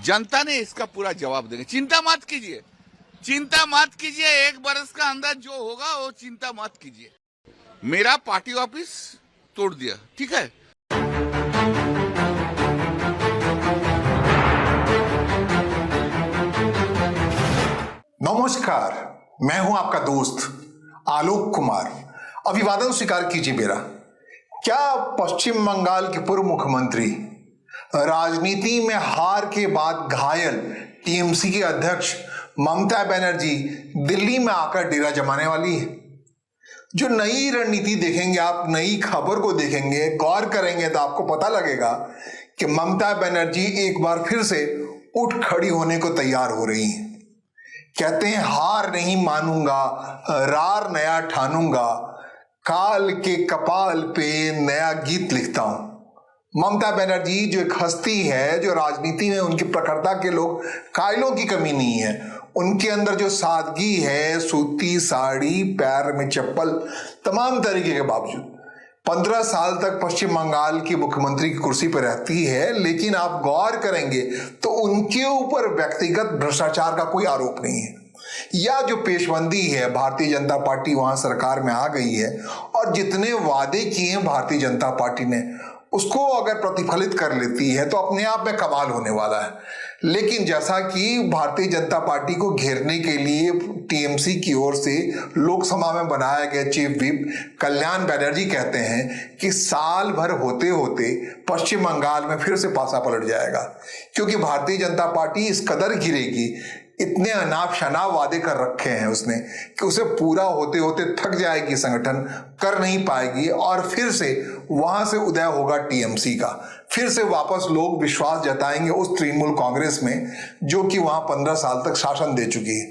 जनता ने इसका पूरा जवाब देंगे। चिंता मत कीजिए, चिंता मत कीजिए, 1 बरस का अंदर जो होगा वो चिंता मत कीजिए। मेरा पार्टी ऑफिस तोड़ दिया, ठीक है। नमस्कार, मैं हूं आपका दोस्त आलोक कुमार। अभिवादन स्वीकार कीजिए मेरा। क्या पश्चिम बंगाल के पूर्व मुख्यमंत्री राजनीति में हार के बाद घायल टीएमसी के अध्यक्ष ममता बनर्जी दिल्ली में आकर डेरा जमाने वाली है? जो नई रणनीति देखेंगे आप, नई खबर को देखेंगे, गौर करेंगे तो आपको पता लगेगा कि ममता बनर्जी एक बार फिर से उठ खड़ी होने को तैयार हो रही हैं। कहते हैं हार नहीं मानूंगा, रार नया ठानूंगा, काल के कपाल पे नया गीत लिखता हूं। ममता बनर्जी जो एक हस्ती है, जो राजनीति में उनकी प्रखरता के लोग कायलों की कमी नहीं है, उनके अंदर जो सादगी है, सूती साड़ी, पैर में चप्पल, तमाम तरीके के बावजूद 15 साल तक पश्चिम बंगाल की मुख्यमंत्री की कुर्सी पर रहती है। लेकिन आप गौर करेंगे तो उनके ऊपर व्यक्तिगत भ्रष्टाचार का कोई आरोप नहीं है, या जो पेशबंदी है, भारतीय जनता पार्टी वहां सरकार में आ गई है और जितने वादे किए हैं भारतीय जनता पार्टी ने, उसको अगर प्रतिफलित कर लेती है तो अपने आप में कमाल होने वाला है। लेकिन जैसा कि भारतीय जनता पार्टी को घेरने के लिए टीएमसी की ओर से लोकसभा में बनाया गया चीफ व्हिप कल्याण बनर्जी कहते हैं कि साल भर होते होते पश्चिम बंगाल में फिर से पासा पलट जाएगा, क्योंकि भारतीय जनता पार्टी इस कदर गिरेगी, इतने अनाप शनाप वादे कर रखे हैं उसने कि उसे पूरा होते होते थक जाएगी, संगठन कर नहीं पाएगी और फिर से वहां से उदय होगा टीएमसी का। फिर से वापस लोग विश्वास जताएंगे उस तृणमूल कांग्रेस में जो कि वहां 15 साल तक शासन दे चुकी है।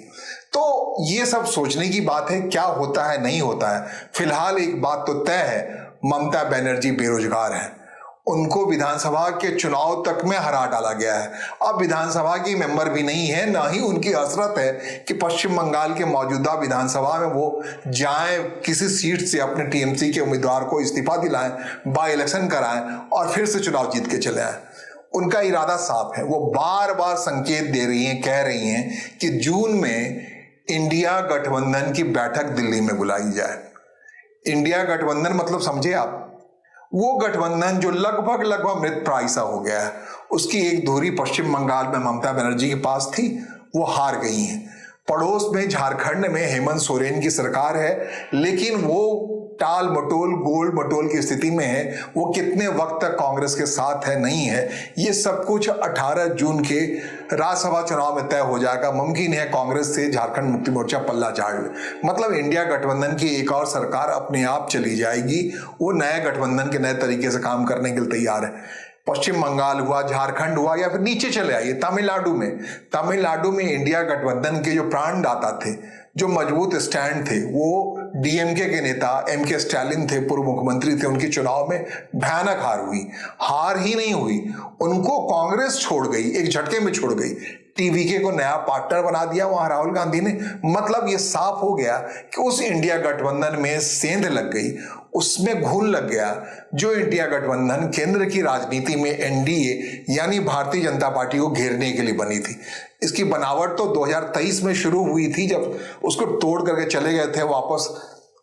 तो ये सब सोचने की बात है, क्या होता है नहीं होता है। फिलहाल एक बात तो तय है, ममता बनर्जी बेरोजगार है। उनको विधानसभा के चुनाव तक में हरा डाला गया है। अब विधानसभा की मेंबर भी नहीं है, ना ही उनकी हसरत है कि पश्चिम बंगाल के मौजूदा विधानसभा में वो जाएं, किसी सीट से अपने टीएमसी के उम्मीदवार को इस्तीफा दिलाएं, बाई इलेक्शन कराएं और फिर से चुनाव जीत के चले आए। उनका इरादा साफ है। वो बार बार संकेत दे रही हैं, कह रही हैं कि जून में इंडिया गठबंधन की बैठक दिल्ली में बुलाई जाए। इंडिया गठबंधन मतलब समझे आप, वो गठबंधन जो लगभग मृत प्राय सा हो गया है। उसकी एक धुरी पश्चिम बंगाल में ममता बनर्जी के पास थी, वो हार गई हैं। पड़ोस में झारखंड में हेमंत सोरेन की सरकार है, लेकिन वो टाल मटोल गोल मटोल की स्थिति में है। वो कितने वक्त तक कांग्रेस के साथ है नहीं है, ये सब कुछ 18 जून के राज्यसभा चुनाव में तय हो जाएगा। मुमकिन है कांग्रेस से झारखंड मुक्ति मोर्चा पल्ला झाड़ ले, मतलब इंडिया गठबंधन की एक और सरकार अपने आप चली जाएगी। वो नए गठबंधन के नए तरीके से काम करने के लिए तैयार है। पश्चिम बंगाल हुआ, झारखंड हुआ, या फिर नीचे चले आइए तमिलनाडु में इंडिया गठबंधन के जो प्राणदाता थे, जो मजबूत स्टैंड थे, वो डीएमके के नेता एमके स्टालिन थे, पूर्व मुख्यमंत्री थे। उनके चुनाव में भयानक हार ही नहीं हुई, उनको कांग्रेस छोड़ गई, एक झटके में छोड़ गई। टीवीके को नया पार्टनर बना दिया वहां राहुल गांधी ने। मतलब ये साफ हो गया कि उस इंडिया गठबंधन में सेंध लग गई, उसमें घुन लग गया। जो इंडिया गठबंधन केंद्र की राजनीति में एनडीए यानी भारतीय जनता पार्टी को घेरने के लिए बनी थी। इसकी बनावट तो 2023 में शुरू हुई थी, जब उसको तोड़ करके चले गए थे वापस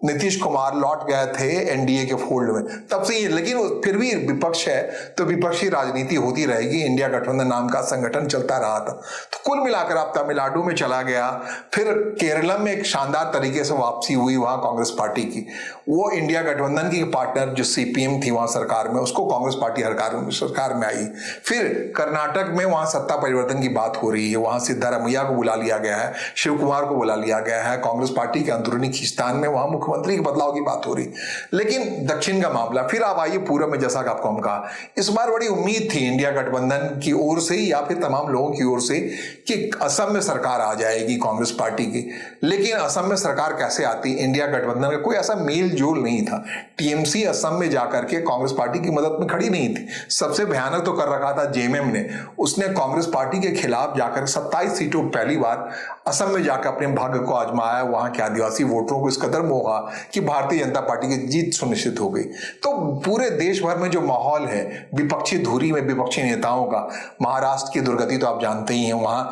नीतीश कुमार, लौट गए थे एनडीए के फोल्ड में, तब से ही। लेकिन फिर भी विपक्ष है तो विपक्षी राजनीति होती रहेगी। इंडिया गठबंधन नाम का संगठन चलता रहा था। तो कुल मिलाकर आप तमिलनाडु में चला गया, फिर केरलम में एक शानदार तरीके से वापसी हुई वहां कांग्रेस पार्टी की। वो इंडिया गठबंधन की पार्टनर जो सीपीएम थी वहां सरकार में, उसको कांग्रेस पार्टी सरकार में आई। फिर कर्नाटक में वहां सत्ता परिवर्तन की बात हो रही है, वहां सिद्धारमैया को बुला लिया गया है, शिव कुमार को बुला लिया गया है। कांग्रेस पार्टी के अंदरूनी खींचतान में वहां मुख्यमंत्री के बदलाव की बात हो रही। लेकिन दक्षिण का मामला, फिर आप आइए पूर्व में, जैसा कि आपको हम कहा, इस बार बड़ी उम्मीद थी इंडिया गठबंधन की ओर से या फिर तमाम लोगों की ओर से कि असम में सरकार आ जाएगी कांग्रेस पार्टी की। लेकिन असम में सरकार कैसे आती, इंडिया गठबंधन का कोई ऐसा मेल जोल नहीं था। टीएमसी असम में जाकर के कांग्रेस पार्टी की मदद में खड़ी नहीं थी। सबसे भयानक तो कर रखा था जेएमएम ने, उसने कांग्रेस पार्टी के खिलाफ जाकर 27 सीटों पहली बार असम में जाकर अपने भाग्य को आजमाया। वहां के आदिवासी वोटरों को इस कदर मोहा कि भारतीय जनता पार्टी की जीत सुनिश्चित हो गई। तो पूरे देश भर में जो माहौल है विपक्षी धुरी में विपक्षी नेताओं का, महाराष्ट्र की दुर्गति तो आप जानते ही हैं, वहां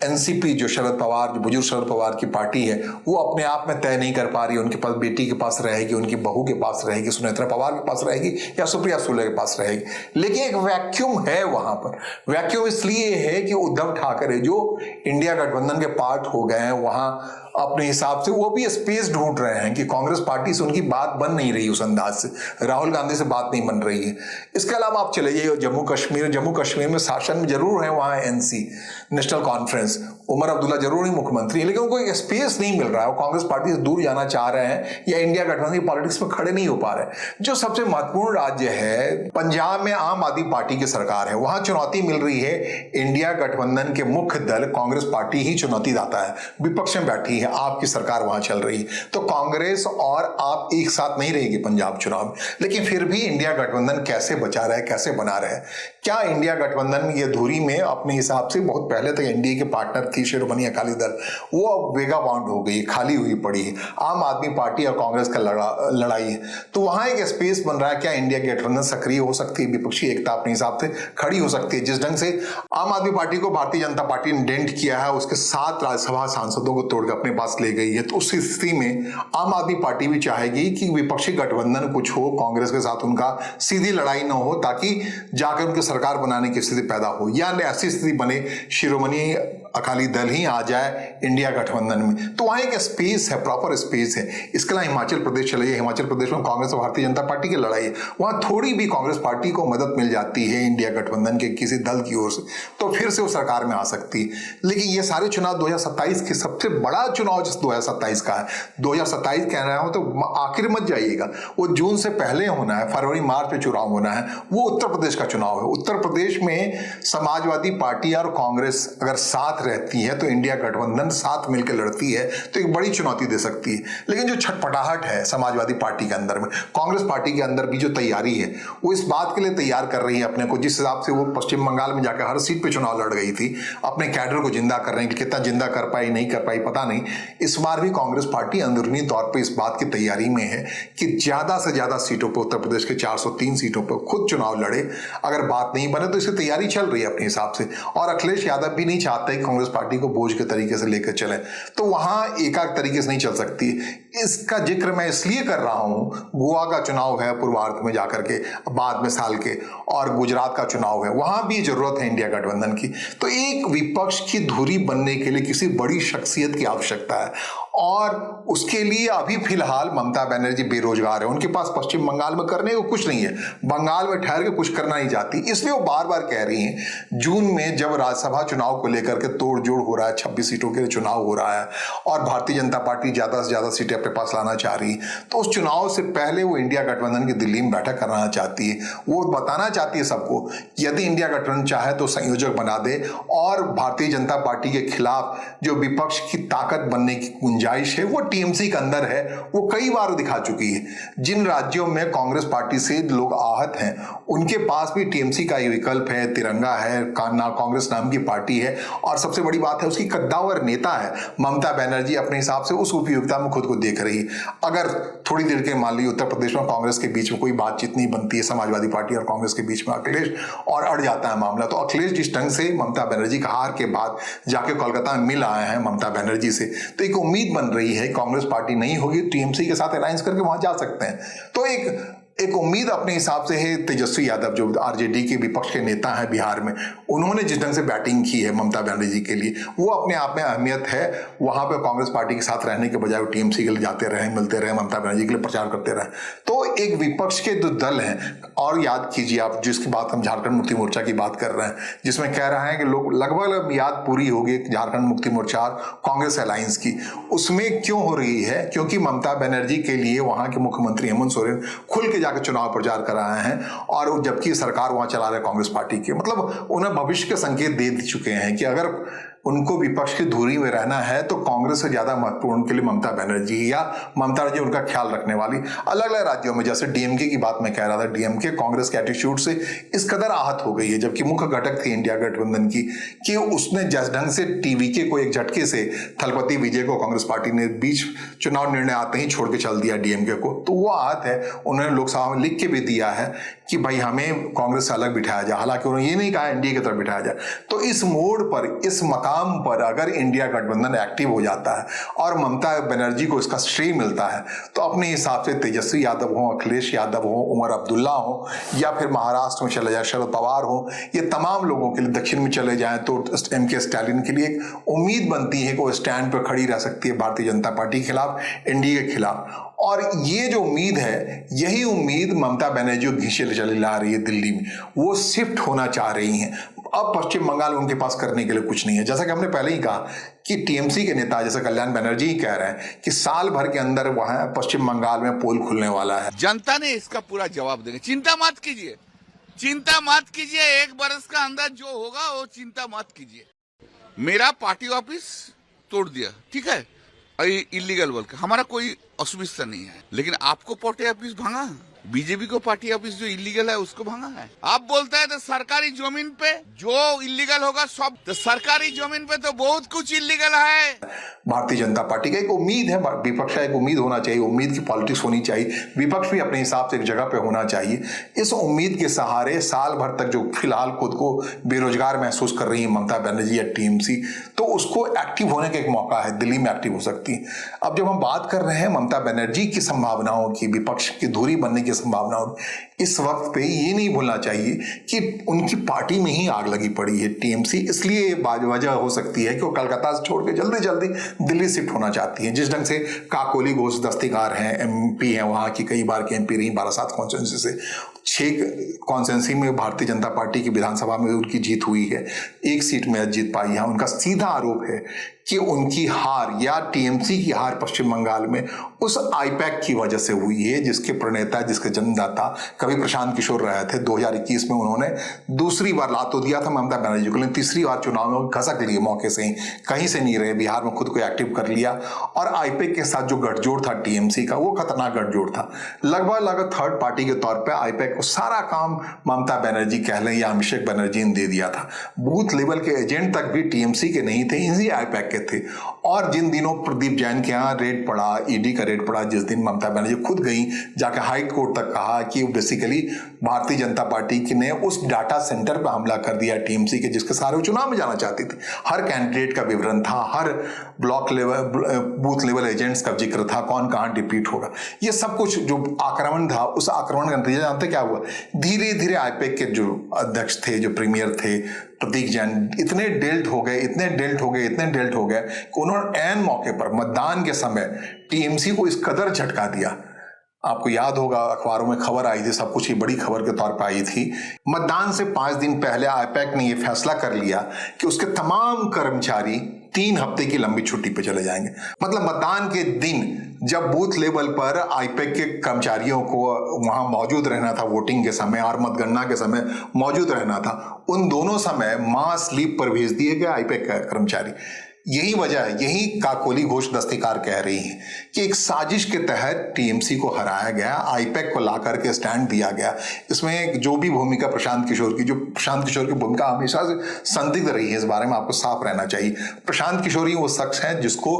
एनसीपी जो शरद पवार, जो बुजुर्ग शरद पवार की पार्टी है, वो अपने आप में तय नहीं कर पा रही, उनके पास बेटी के पास रहेगी, उनकी बहू के पास रहेगी, सुनेत्रा पवार के पास रहेगी या सुप्रिया सुले के पास रहेगी। लेकिन एक वैक्यूम है वहां पर। वैक्यूम इसलिए है कि उद्धव ठाकरे जो इंडिया गठबंधन के पार्ट हो गए हैं, वहां अपने हिसाब से वो भी स्पेस ढूंढ रहे हैं कि कांग्रेस पार्टी से उनकी बात बन नहीं रही, उस अंदाज से राहुल गांधी से बात नहीं बन रही है। इसके अलावा आप चले जाइए जम्मू कश्मीर में शासन में जरूर है, वहां NC National Conference, Omar Abdullah जरूर ही मुख्यमंत्री है, लेकिन उनको एक स्पेस नहीं मिल रहा है। वो कांग्रेस पार्टी से दूर जाना चाह रहे हैं या इंडिया गठबंधन की पॉलिटिक्स में खड़े नहीं हो पा रहे। जो सबसे महत्वपूर्ण राज्य है पंजाब में आम आदमी पार्टी की सरकार है, वहां चुनौती मिल रही है इंडिया गठबंधन के मुख्य दल कांग्रेस पार्टी ही चुनौती दाता है, विपक्ष में बैठी है, आपकी सरकार वहां चल रही है। तो कांग्रेस और आप एक साथ नहीं रहेगी पंजाब चुनाव में, लेकिन फिर भी इंडिया गठबंधन कैसे बचा रहे, कैसे बना रहे। क्या इंडिया गठबंधन ये धुरी में अपने हिसाब से बहुत पहले तक एनडीए के पार्टनर थी शिरोमणि अकाली दल, वो अब वेगा बाउंड हो गई, खाली हुई पड़ी है। आम आदमी पार्टी और कांग्रेस का लड़ाई है, तो वहां एक स्पेस बन रहा है। क्या इंडिया गठबंधन सक्रिय हो सकती है, विपक्षी एकता अपने हिसाब से खड़ी हो सकती है। जिस ढंग से आम आदमी पार्टी को भारतीय जनता पार्टी ने डेंट किया है, उसके 7 राज्यसभा सांसदों को तोड़कर अपने पास ले गई है, तो उस स्थिति में आम आदमी पार्टी भी चाहेगी कि विपक्षी गठबंधन कुछ हो, कांग्रेस के साथ उनका सीधी लड़ाई न हो, ताकि जाकर उनकी सरकार बनाने की स्थिति पैदा हो, या ऐसी स्थिति बने शिरोमणि अकाली दल ही आ जाए इंडिया गठबंधन में। तो वहां एक स्पेस है, प्रॉपर स्पेस है। इसके अलावा हिमाचल प्रदेश चले जाइए, हिमाचल प्रदेश में कांग्रेस और भारतीय जनता पार्टी की लड़ाई है, वहां थोड़ी भी कांग्रेस पार्टी को मदद मिल जाती है इंडिया गठबंधन के किसी दल की ओर से, तो फिर से वो सरकार में आ सकती है। लेकिन ये सारे चुनाव 2027 के सबसे बड़ा चुनाव जिस 2027 का है, 2027 कह रहा हूं तो आखिर मत जाइएगा, वो जून से पहले होना है, फरवरी मार्च में चुनाव होना है। वो उत्तर प्रदेश का चुनाव है। उत्तर प्रदेश में समाजवादी पार्टी और कांग्रेस अगर साथ रहती है तो इंडिया गठबंधन साथ मिलकर लड़ती है तो एक बड़ी चुनौती दे सकती है। लेकिन जो छटपटाहट है समाजवादी पार्टी के अंदर में, कांग्रेस पार्टी के अंदर भी जो तैयारी है, वो इस बात के लिए तैयार कर रही है अपने को, जिस हिसाब से वो पश्चिम बंगाल में जाकर हर सीट पे चुनाव लड़ गई थी, अपने कैडर को जिंदा कर रहे हैं। कितना जिंदा कर पाई नहीं कर पाई पता नहीं। इस बार भी कांग्रेस पार्टी अंदरूनी तौर पर इस बात की तैयारी में है कि ज्यादा से ज्यादा सीटों पर, उत्तर प्रदेश के 403 सीटों पर खुद चुनाव लड़े। अगर बात नहीं बने तो इसकी तैयारी चल रही है अपने हिसाब से। और अखिलेश यादव भी नहीं चाहते कि कांग्रेस पार्टी को बोझ के तरीके से लेकर चले, तो वहां एकाक तरीके से नहीं चल सकती। इसका जिक्र मैं इसलिए कर रहा हूं, गोवा का चुनाव है पूर्वार्ध में जाकर के बाद में साल के, और गुजरात का चुनाव है, वहां भी जरूरत है इंडिया गठबंधन की। तो एक विपक्ष की धुरी बनने के लिए किसी बड़ी शख्सियत की आवश्यकता है, और उसके लिए अभी फिलहाल ममता बनर्जी बेरोजगार है, उनके पास पश्चिम बंगाल में करने को कुछ नहीं है, बंगाल में ठहर के कुछ करना नहीं चाहती। इसलिए वो बार बार कह रही हैं, जून में जब राज्यसभा चुनाव को लेकर के तोड़ जोड़ हो रहा है, 26 सीटों के लिए चुनाव हो रहा है और भारतीय जनता पार्टी ज्यादा से ज्यादा सीटें अपने पास लाना चाह रही है, तो उस चुनाव से पहले वो इंडिया गठबंधन की दिल्ली में बैठक कराना चाहती है। वो बताना चाहती है सबको, यदि इंडिया गठबंधन चाहे तो संयोजक बना दे, और भारतीय जनता पार्टी के खिलाफ जो विपक्ष की ताकत बनने की गुंजाइश है वो टीएमसी के अंदर है, वो कई बार दिखा चुकी है। जिन राज्यों में कांग्रेस पार्टी से लोग आहत हैं, उनके पास भी टीएमसी का ही विकल्प है, तिरंगा है, कांग्रेस नाम की पार्टी है, और सबसे बड़ी बात है उसकी कद्दावर नेता है ममता बनर्जी। अपने हिसाब से उस उपयोगिता में खुद को देख रही है। अगर थोड़ी देर के मान ली उत्तर प्रदेश में कांग्रेस के बीच में कोई बातचीत नहीं बनती है, समाजवादी पार्टी और कांग्रेस के बीच में अखिलेश और अड़ जाता है मामला, तो अखिलेश जिस ढंग से ममता बनर्जी का हार के बाद जाके कोलकाता में मिल आए हैं ममता बनर्जी से, तो एक उम्मीद बन रही है कांग्रेस पार्टी नहीं होगी, टीएमसी के साथ अलायंस करके वहां जा सकते हैं। तो एक उम्मीद अपने हिसाब से है। तेजस्वी यादव जो आरजेडी के विपक्ष के नेता हैं बिहार में, उन्होंने जिस ढंग से बैटिंग की है ममता बनर्जी के लिए, वो अपने आप में अहमियत है। वहां पे कांग्रेस पार्टी के साथ रहने के बजाय वो टीएमसी के लिए जाते रहे, मिलते रहे, ममता बनर्जी के लिए प्रचार करते रहे। तो एक विपक्ष के जो दल हैं, और याद कीजिए आप जिसकी बात हम झारखंड मुक्ति मोर्चा की बात कर रहे हैं, जिसमें कह रहे हैं कि लोग लगभग याद पूरी होगी झारखंड मुक्ति मोर्चा और कांग्रेस अलायंस की, उसमें क्यों हो रही है? क्योंकि ममता बनर्जी के लिए वहां के मुख्यमंत्री हेमंत सोरेन खुल के जाकर चुनाव प्रचार कर रहे हैं, और जबकि सरकार वहां चला रहे कांग्रेस पार्टी के, मतलब उन्हें भविष्य के संकेत दे चुके हैं कि अगर उनको विपक्ष की धुरी में रहना है तो कांग्रेस से ज्यादा महत्वपूर्ण उनके लिए ममता बनर्जी या ममता जी उनका ख्याल रखने वाली। अलग अलग राज्यों में जैसे डीएमके की बात मैं कह रहा था, डीएमके कांग्रेस के एटीट्यूड से इस कदर आहत हो गई है, जबकि मुख्य घटक थी इंडिया गठबंधन की, कि उसने जिस ढंग से टीवीके को एक झटके से थलपति विजय को कांग्रेस पार्टी ने बीच चुनाव निर्णय आते ही छोड़ के चल दिया डीएमके को, तो वो आहत है। उन्होंने लोकसभा में लिख के भी दिया है कि भाई हमें कांग्रेस से अलग बिठाया जाए, हालांकि उन्होंने ये नहीं कहा एनडीए की तरफ बिठाया जाए। तो इस मोड़ पर, इस मकाम पर अगर इंडिया गठबंधन एक्टिव हो जाता है और ममता बनर्जी को इसका श्रेय मिलता है, तो अपने हिसाब से तेजस्वी यादव हो, अखिलेश यादव हो, उमर अब्दुल्ला हो, या फिर महाराष्ट्र में चले जाए शरद पवार हो, ये तमाम लोगों के लिए, दक्षिण में चले जाएं तो एमके स्टालिन के लिए एक उम्मीद बनती है कि वो स्टैंड पर खड़ी रह सकती है भारतीय जनता पार्टी के खिलाफ, एनडीए के खिलाफ। और ये जो उम्मीद है, यही उम्मीद ममता बनर्जी को घींचे चली ला रही है दिल्ली में। वो शिफ्ट होना चाह रही हैं। अब पश्चिम बंगाल उनके पास करने के लिए कुछ नहीं है। जैसा कि हमने पहले ही कहा कि टीएमसी के नेता जैसे कल्याण बनर्जी ही कह रहे हैं कि साल भर के अंदर वहां पश्चिम बंगाल में पोल खुलने वाला है। जनता ने इसका पूरा जवाब देंगे। चिंता मत कीजिए, चिंता मत कीजिए। 1 बरस का अंदाज जो होगा वो चिंता मत कीजिए। मेरा पार्टी ऑफिस तोड़ दिया, ठीक है, इलीगल बोल के, हमारा कोई असुविधा नहीं है। लेकिन आपको पार्टी ऑफिस भांगा, बीजेपी को पार्टी ऑफिस जो इलीगल है उसको भांगा है। आप बोलते हैं तो सरकारी जमीन पे जो इलीगल होगा सब, तो सरकारी जमीन पे तो बहुत कुछ इलीगल है। भारतीय जनता पार्टी का एक उम्मीद है, विपक्ष का एक उम्मीद होना चाहिए, उम्मीद की पॉलिटिक्स होनी चाहिए, विपक्ष भी अपने हिसाब से एक जगह पे होना चाहिए। इस उम्मीद के सहारे साल भर तक जो फिलहाल खुद को बेरोजगार महसूस कर रही है ममता बनर्जी या टीएमसी, तो उसको एक्टिव होने का एक मौका है, दिल्ली में एक्टिव हो सकती है। अब जब हम बात कर रहे हैं ममता बनर्जी की संभावनाओं की, विपक्ष की धुरी बनने की संभावनाओं, इस वक्त पे ये नहीं भूलना चाहिए कि उनकी पार्टी में ही आग लगी पड़ी है टीएमसी। इसलिए वजह हो सकती है कि वो कलकत्ता से छोड़ के जल्दी जल्दी दिल्ली शिफ्ट होना चाहती है। जिस ढंग से काकोली घोष दस्तीकार हैं, एमपी हैं, वहां की कई बार के एमपी रही बारासात कॉन्स्टिट्यूंसी से, 6 कॉन्स्टिट्यूंसी में भारतीय जनता पार्टी की विधानसभा में उनकी जीत हुई है, 1 सीट में जीत पाई है। उनका सीधा आरोप है कि उनकी हार या टीएमसी की हार पश्चिम बंगाल में उस आईपैक की वजह से हुई है, जिसके प्रणेता, जिसके जन्मदाता कभी प्रशांत किशोर रहे थे। 2021 में उन्होंने दूसरी बार लात तो दिया था ममता बनर्जी को, लेकिन तीसरी बार चुनाव में घसक लिए मौके से ही, कहीं से नहीं रहे, बिहार में खुद को एक्टिव कर लिया। और आईपैक के साथ जो गठजोड़ था टीएमसी का, वो खतरनाक गठजोड़ था। लगभग थर्ड पार्टी के तौर पर आईपैक को सारा काम ममता बनर्जी कह लें या अभिषेक बनर्जी ने दे दिया था। बूथ लेवल के एजेंट तक भी टीएमसी के नहीं थे, इसी आईपैक थे। और जिन दिनों प्रदीप जैन के यहाँ रेड पड़ा, ईडी का रेड पड़ा, जिस दिन ममता बनर्जी खुद गई, जाकर हाई कोर्ट तक कहा कि बेसिकली भारतीय जनता पार्टी ने उस डाटा सेंटर पर हमला कर दिया टीएमसी के, जिसके सारे चुनाव में जाना चाहती थी। हर कैंडिडेट का विवरण था, हर block level, booth level agents का जिक्र था, कौन कहां डिप्यूट होगा। ये सब कुछ जो आक्रमण था, उस आक्रमण का नतीजा जानते क्या हुआ? धीरे धीरे आईपैक के जो अध्यक्ष थे, जो प्रीमियर थे प्रतीक जैन, इतने डेल्ट हो गए कि उन्होंने ऐन मौके पर मतदान के समय टीएमसी को इस कदर झटका दिया। आपको याद होगा अखबारों में खबर आई थी, सब कुछ ही बड़ी खबर के तौर पर आई थी। मतदान से 5 दिन पहले आईपैक ने यह फैसला कर लिया कि उसके तमाम कर्मचारी 3 हफ्ते की लंबी छुट्टी पे चले जाएंगे। मतलब मतदान के दिन जब बूथ लेवल पर आईपैक के कर्मचारियों को वहां मौजूद रहना था, वोटिंग के समय और मतगणना के समय मौजूद रहना था, उन दोनों समय मास लीव पर भेज दिए गए आईपैक कर्मचारी। यही वजह है, यही काकोली घोष दस्तीकार कह रही है कि एक साजिश के तहत टीएमसी को हराया गया, आईपैक को ला करके स्टैंड दिया गया। इसमें जो भी भूमिका प्रशांत किशोर की भूमिका हमेशा से संदिग्ध रही है, इस बारे में आपको साफ रहना चाहिए। प्रशांत किशोर ही वो शख्स है जिसको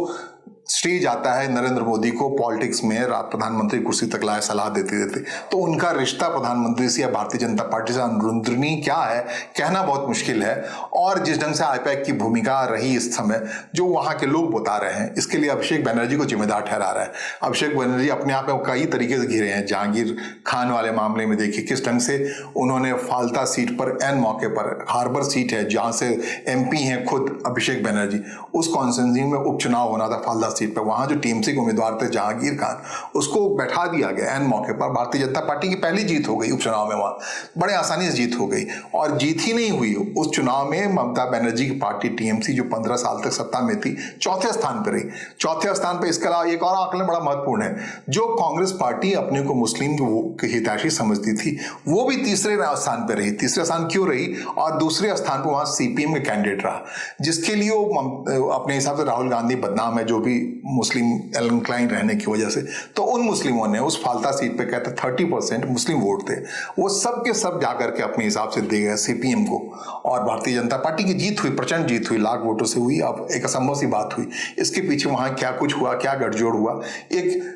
श्रेय जाता है नरेंद्र मोदी को पॉलिटिक्स में प्रधानमंत्री कुर्सी तक लाए सलाह देते देते। तो उनका रिश्ता प्रधानमंत्री से या भारतीय जनता पार्टी से अनुद्रनी क्या है कहना बहुत मुश्किल है। और जिस ढंग से आईपैक की भूमिका रही इस समय, जो वहां के लोग बता रहे हैं, इसके लिए अभिषेक बनर्जी को जिम्मेदार ठहरा रहा है। अभिषेक बनर्जी अपने आप में कई तरीके से घिरे हैं। जहांगीर खान वाले मामले में देखिए किस ढंग से उन्होंने फालता सीट पर, एन मौके पर, हार्बर सीट है जहां से एमपी हैं खुद अभिषेक बनर्जी, उस कॉन्स्टिट्यूंसी में उपचुनाव होना था फालता सीट पर, वहां जो टीएमसी के उम्मीदवार थे जहांगीर खान, उसको बैठा दिया गया एन मौके पर। भारतीय जनता पार्टी की पहली जीत हो गई उपचुनाव में, वहां बड़े आसानी से जीत हो गई। और जीत ही नहीं हुई, उस चुनाव में ममता बनर्जी की पार्टी टीएमसी जो 15 साल तक सत्ता में थी, चौथे स्थान पर रही। चौथे स्थान पर इसके अलावा एक और आंकलन बड़ा महत्वपूर्ण है, जो कांग्रेस पार्टी अपने को मुस्लिम के हितैषी समझती थी, वो भी तीसरे स्थान पर रही। तीसरे स्थान क्यों रही? और दूसरे स्थान पर वहां सीपीएम के कैंडिडेट रहा, जिसके लिए वो अपने हिसाब से राहुल गांधी बदनाम है, जो भी मुस्लिम इंक्लाइन रहने की वजह से। तो उन मुस्लिमों ने उस फालता सीट पे कहते 30% मुस्लिम वोट थे, वो सब के सब जाकर के अपने हिसाब से दे गए सीपीएम को। और भारतीय जनता पार्टी की जीत हुई, प्रचंड जीत हुई, लाख वोटों से हुई। अब एक असंभव सी बात हुई, इसके पीछे वहां क्या कुछ हुआ, क्या गठजोड़ हुआ। एक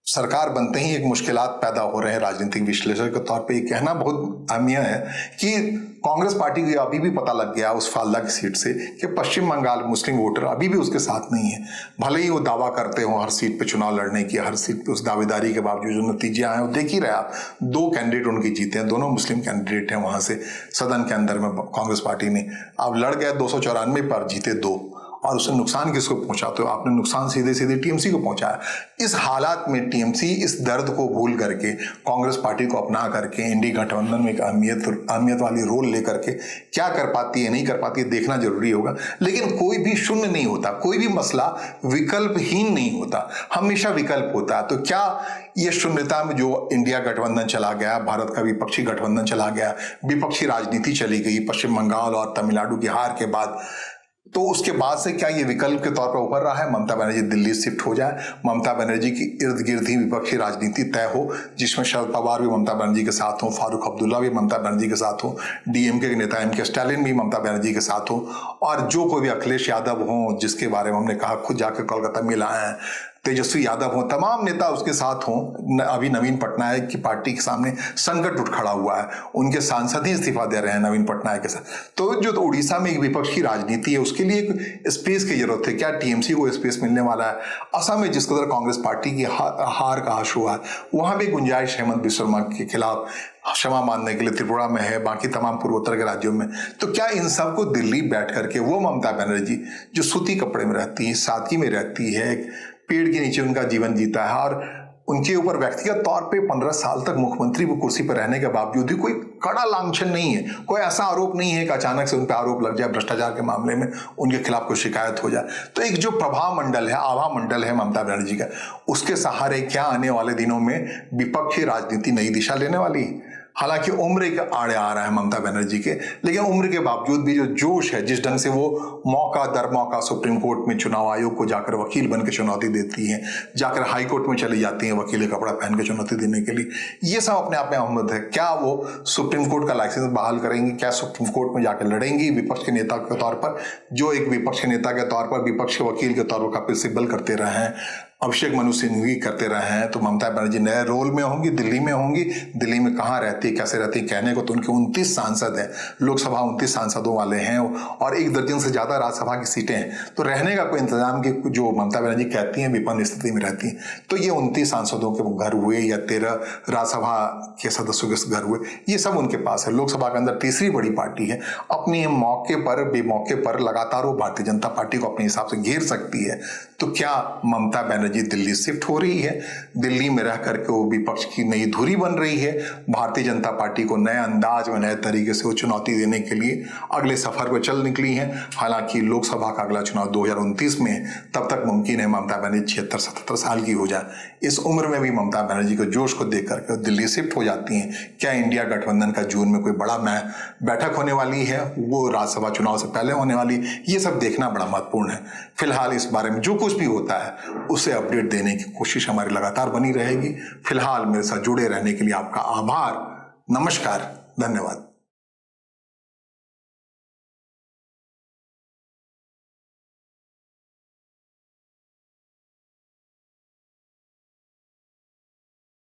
सरकार बनते ही एक मुश्किलात पैदा हो रहे हैं। राजनीतिक विश्लेषक के तौर पे ये कहना बहुत अहमिया है कि कांग्रेस पार्टी को अभी भी पता लग गया उस फालदा की सीट से कि पश्चिम बंगाल मुस्लिम वोटर अभी भी उसके साथ नहीं है। भले ही वो दावा करते हो हर सीट पे चुनाव लड़ने की, हर सीट पे उस दावेदारी के बावजूद जो नतीजे आए वो देख ही रहे आप। 2 कैंडिडेट उनकी जीते हैं, दोनों मुस्लिम कैंडिडेट हैं वहां से सदन के अंदर में कांग्रेस पार्टी ने। अब लड़ गए 294 पर, जीते 2। और उससे नुकसान किसको पहुंचा? तो आपने नुकसान सीधे सीधे टीएमसी को पहुंचाया। इस हालात में टीएमसी इस दर्द को भूल करके, कांग्रेस पार्टी को अपना करके, इंडिया गठबंधन में एक अहमियत वाली रोल लेकर के क्या कर पाती है, नहीं कर पाती है, देखना जरूरी होगा। लेकिन कोई भी शून्य नहीं होता, कोई भी मसला विकल्पहीन नहीं होता, हमेशा विकल्प होता है। तो क्या ये शून्यता में जो इंडिया गठबंधन चला गया, भारत का विपक्षी गठबंधन चला गया, विपक्षी राजनीति चली गई पश्चिम बंगाल और तमिलनाडु की हार के बाद, तो उसके बाद से क्या ये विकल्प के तौर पर उभर रहा है? ममता बनर्जी दिल्ली शिफ्ट हो जाए, ममता बनर्जी की इर्द गिर्द ही विपक्षी राजनीति तय हो, जिसमें शरद पवार भी ममता बनर्जी के साथ हो, फारूक अब्दुल्ला भी ममता बनर्जी के साथ हो, डीएमके के नेता एमके स्टालिन भी ममता बनर्जी के साथ हो, और जो कोई भी अखिलेश यादव हो, जिसके बारे में हमने कहा खुद जाकर कोलकाता में लाए हैं, तेजस्वी यादव हो, तमाम नेता उसके साथ हों। अभी नवीन पटनायक की पार्टी के सामने संकट उठ खड़ा हुआ है, उनके सांसद ही इस्तीफा दे रहे हैं नवीन पटनायक के साथ। तो जो उड़ीसा में एक विपक्ष की राजनीति है, उसके लिए एक स्पेस की जरूरत है। क्या टीएमसी को स्पेस मिलने वाला है? असम में जिस कदर कांग्रेस पार्टी की हार का आश हुआ है, वहां भी गुंजाइश हेमंत बिस्वा शर्मा के खिलाफ क्षमा मानने के लिए त्रिपुरा में है, बाकी तमाम पूर्वोत्तर के राज्यों में। तो क्या इन सबको दिल्ली बैठ करके वो ममता बनर्जी जो सूती कपड़े में रहती है, सादगी में रहती है, पेड़ के नीचे उनका जीवन जीता है, और उनके ऊपर व्यक्तिगत तौर पे 15 साल तक मुख्यमंत्री की कुर्सी पर रहने के बावजूद भी कोई कड़ा लांछन नहीं है, कोई ऐसा आरोप नहीं है कि अचानक से उन पर आरोप लग जाए, भ्रष्टाचार के मामले में उनके खिलाफ कोई शिकायत हो जाए। तो एक जो प्रभाव मंडल है, आभा मंडल है ममता बनर्जी का, उसके सहारे क्या आने वाले दिनों में विपक्षी राजनीति नई दिशा लेने वाली है? हालांकि उम्र के आड़े आ रहा है ममता बनर्जी के, लेकिन उम्र के बावजूद भी जो जोश है, जिस ढंग से वो मौका दर मौका सुप्रीम कोर्ट में चुनाव आयोग को जाकर वकील बन के चुनौती देती हैं, जाकर हाई कोर्ट में चली जाती हैं वकील का कपड़ा पहन के चुनौती देने के लिए, ये सब अपने आप में अहमद है। क्या वो सुप्रीम कोर्ट का लाइसेंस बहाल करेंगी? क्या सुप्रीम कोर्ट में जाकर लड़ेंगी विपक्ष के नेता के तौर पर, जो एक विपक्ष के नेता के तौर पर, विपक्ष के वकील के तौर पर काफी सिब्बल करते रहे हैं, अभिषेक मनु सिंघवी करते रहे हैं? तो ममता बनर्जी नए रोल में होंगी, दिल्ली में होंगी। दिल्ली में कहाँ रहती है, कैसे रहती है कहने को तो उनके 29 सांसद हैं, लोकसभा 29 सांसदों वाले हैं, और 1 दर्जन से ज्यादा राज्यसभा की सीटें हैं। तो रहने का कोई इंतजाम की जो ममता बनर्जी कहती हैं विपन्न स्थिति में रहती हैं, तो ये 29 सांसदों के घर हुए या 13 राज्यसभा के सदस्यों के घर हुए, ये सब उनके पास है। लोकसभा के अंदर तीसरी बड़ी पार्टी है, अपने मौके पर बेमौके पर लगातार वो भारतीय जनता पार्टी को अपने हिसाब से घेर सकती है। तो क्या ममता बनर्जी दिल्ली शिफ्ट हो रही है? दिल्ली में रह करके वो विपक्ष की नई धुरी बन रही है, भारतीय जनता पार्टी को नए अंदाज में, नए तरीके से वो चुनौती देने के लिए अगले सफर पर चल निकली है। हालांकि लोकसभा का अगला चुनाव 2029 में है, तब तक मुमकिन है ममता बनर्जी 76-77 साल की हो जाए। इस उम्र में भी ममता बनर्जी के जोश को देख करके दिल्ली शिफ्ट हो जाती हैं। क्या इंडिया गठबंधन का जून में कोई बड़ा बैठक होने वाली है, वो राज्यसभा चुनाव से पहले होने वाली, ये सब देखना बड़ा महत्वपूर्ण है। फिलहाल इस बारे में जो कुछ भी होता है उसे अपडेट देने की कोशिश हमारी लगातार बनी रहेगी। फिलहाल मेरे साथ जुड़े रहने के लिए आपका आभार, नमस्कार, धन्यवाद।